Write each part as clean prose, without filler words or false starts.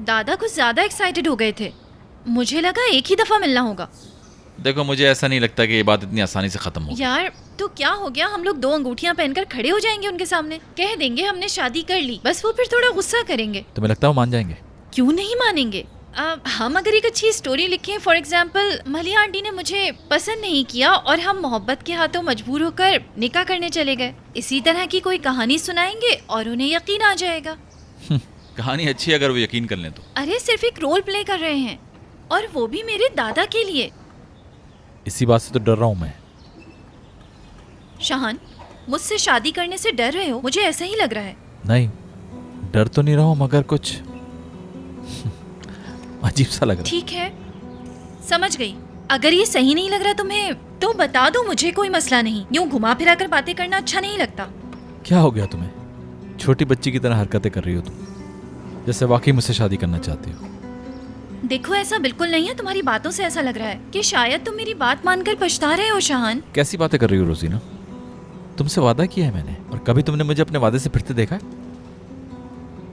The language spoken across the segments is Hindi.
दादा कुछ ज्यादा एक्साइटेड हो गए थे। मुझे लगा एक ही दफा मिलना होगा। देखो, मुझे ऐसा नहीं लगता कि ये बात इतनी आसानी से खत्म होगी। यार तो क्या हो गया, हम लोग 2 अंगूठियां पहनकर खड़े हो जाएंगे उनके सामने, कह देंगे हमने शादी कर ली, बस वो फिर थोड़ा गुस्सा करेंगे। तुम्हें लगता है वो मान जाएंगे? क्यों नहीं मानेंगे। हम अगर एक अच्छी स्टोरी लिखें, फॉर एग्जाम्पल मलिया आंटी ने मुझे पसंद नहीं किया और हम मोहब्बत के हाथों मजबूर होकर निकाह करने चले गए, इसी तरह की कोई कहानी सुनाएंगे और उन्हें यकीन आ जाएगा। कहानी अच्छी है अगर वो यकीन कर लें तो। अरे सिर्फ एक रोल प्ले कर रहे हैं, और वो भी मेरे दादा के लिए। इसी बात से तो डर रहा हूँ मैं। शाहान, मुझसे शादी करने से डर रहे हो? मुझे ऐसा ही लग रहा है। नहीं, डर तो नहीं रहा हूँ, मगर कुछ अजीब सा लग रहा है। ठीक है, समझ गई। अगर ये सही नहीं लग रहा तुम्हें तो बता दो मुझे, कोई मसला नहीं। यूं घुमा फिरा कर बातें करना अच्छा नहीं लगता। क्या हो गया तुम्हें? छोटी बच्ची की तरह हरकतें कर रही हो तुम, जैसे वाकई मुझसे शादी करना चाहती हो। देखो ऐसा बिल्कुल नहीं है, तुम्हारी बातों से ऐसा लग रहा है कि शायद तुम मेरी बात मानकर पछता रहे हो। शाहान, कैसी बातें कर रही हो रोजीना? तुमसे वादा किया है मैंने, और कभी तुमने मुझे अपने वादे से फिरते देखा है?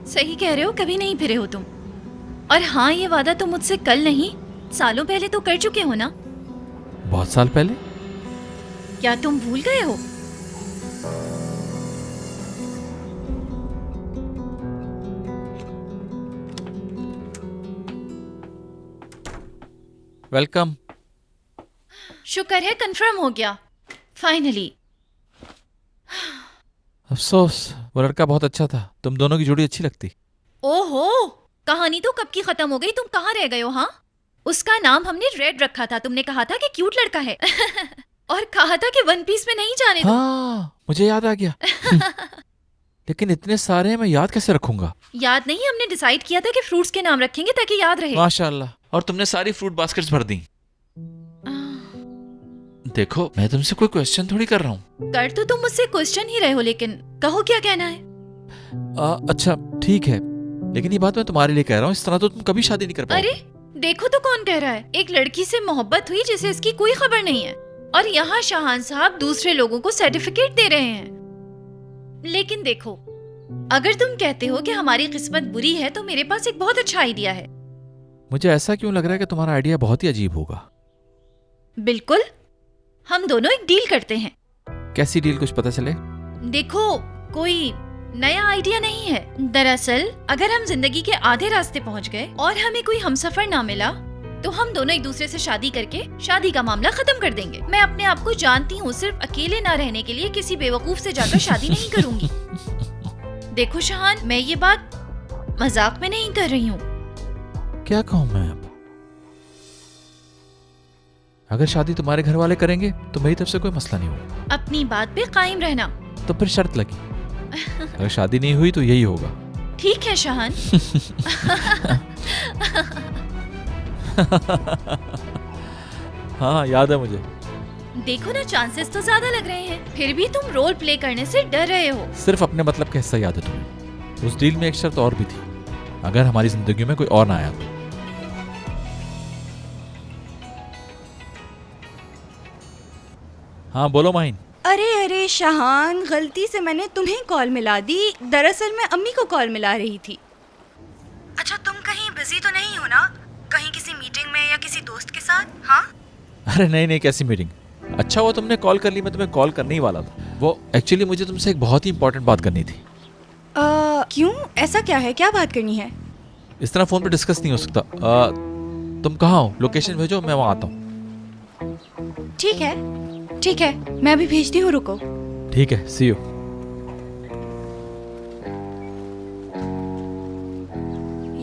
सही कह रहे हो, कभी नहीं फिरे हो तुम। और हाँ, ये वादा तुम मुझसे कल नहीं, सालों पहले तो कर चुके हो ना। बहुत साल पहले? क्या तुम भूल गए हो? वेलकम। शुक्र है कंफर्म हो गया फाइनली। अफसोस, वो लड़का बहुत अच्छा था, तुम दोनों की जोड़ी अच्छी लगती। ओहो, कहानी तो कब की खत्म हो गई, तुम कहाँ रह गए हो? हाँ, उसका नाम हमने रेड रखा था, तुमने कहा था कि क्यूट लड़का है और कहा था कि वन पीस में नहीं जाने दो। हाँ, मुझे याद आ गया। लेकिन इतने सारे हैं, मैं याद कैसे रखूंगा? याद नहीं, हमने डिसाइड किया था कि फ्रूट्स के नाम रखेंगे ताकि याद रहे। माशाल्लाह, और तुमने सारी फ्रूट बास्केट्स भर दी। देखो, मैं तुमसे कोई क्वेश्चन थोड़ी कर रहा हूँ। कर तो तुम मुझसे क्वेश्चन ही रहे हो, लेकिन कहो क्या कहना है। अच्छा ठीक है, लेकिन ये बात मैं तुम्हारे लिए कह रहा हूँ, इस तरह तो तुम कभी शादी नहीं कर पाओगे। अरे देखो तो कौन कह रहा है, एक लड़की से मोहब्बत हुई जिसे इसकी कोई खबर नहीं है, और यहाँ शाहान साहब दूसरे लोगों को सर्टिफिकेट दे रहे हैं। लेकिन देखो, अगर तुम कहते हो कि हमारी किस्मत बुरी है तो मेरे पास एक बहुत अच्छा आइडिया है। मुझे ऐसा क्यों लग रहा है कि तुम्हारा आइडिया बहुत ही अजीब होगा। बिल्कुल, हम दोनों एक डील करते हैं। कैसी डील, कुछ पता चले? देखो, कोई नया आइडिया नहीं है। दरअसल अगर हम जिंदगी के आधे रास्ते पहुंच गए और हमें कोई हमसफर ना मिला, तो हम दोनों एक दूसरे से शादी करके शादी का मामला खत्म कर देंगे। मैं अपने आप को जानती हूँ, सिर्फ अकेले ना रहने के लिए किसी बेवकूफ से जाकर शादी नहीं करूंगी। देखो शाहान, मैं ये बात मजाक में नहीं कर रही हूँ। क्या कहूँ मैं अब? अगर शादी तुम्हारे घर वाले करेंगे तो मेरी तरफ से कोई मसला नहीं होगा। अपनी बात पे कायम रहना। तो फिर शर्त लगी, अगर शादी नहीं हुई तो यही होगा। ठीक है शाहान। हाँ, याद है मुझे। देखो ना, चांसेस तो ज्यादा लग रहे हैं, फिर भी तुम रोल प्ले करने से डर रहे हो। सिर्फ अपने मतलब का हिस्सा याद है तुम्हें। उस डील में एक शर्त और भी थी, अगर हमारी जिंदगी में कोई और ना आया तो। हाँ बोलो माहिन। अरे शाहान, गलती से मैंने तुम्हें कॉल मिला दी। दरअसल मैं अम्मी को कॉल मिला रही थी। अच्छा, तुम कहीं बिजी तो नहीं हो ना? कहीं किसी मीटिंग में या किसी दोस्त के साथ? हाँ? अरे नहीं, कैसी मीटिंग। अच्छा हुआ तुमने कॉल कर ली, मैं तुम्हें कॉल करने ही वाला था। वो एक्चुअली मुझे तुमसे एक बहुत ही इंपॉर्टेंट बात करनी थी। क्यों, ऐसा क्या है? क्या बात करनी है? इस तरह फोन पे डिस्कस नहीं हो सकता। तुम कहाँ हो? लोकेशन भेजो, मैं वहाँ आता हूँ। ठीक है, मैं अभी भेजती हूँ, रुको। ठीक है, सी यू।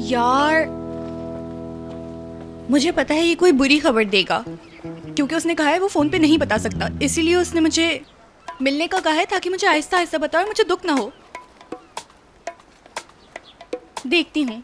यार, मुझे पता है ये कोई बुरी खबर देगा, क्योंकि उसने कहा है वो फोन पे नहीं बता सकता, इसीलिए उसने मुझे मिलने का कहा है ताकि मुझे आहिस्ता आहिस्ता बताओ और मुझे दुख ना हो। देखती हूँ।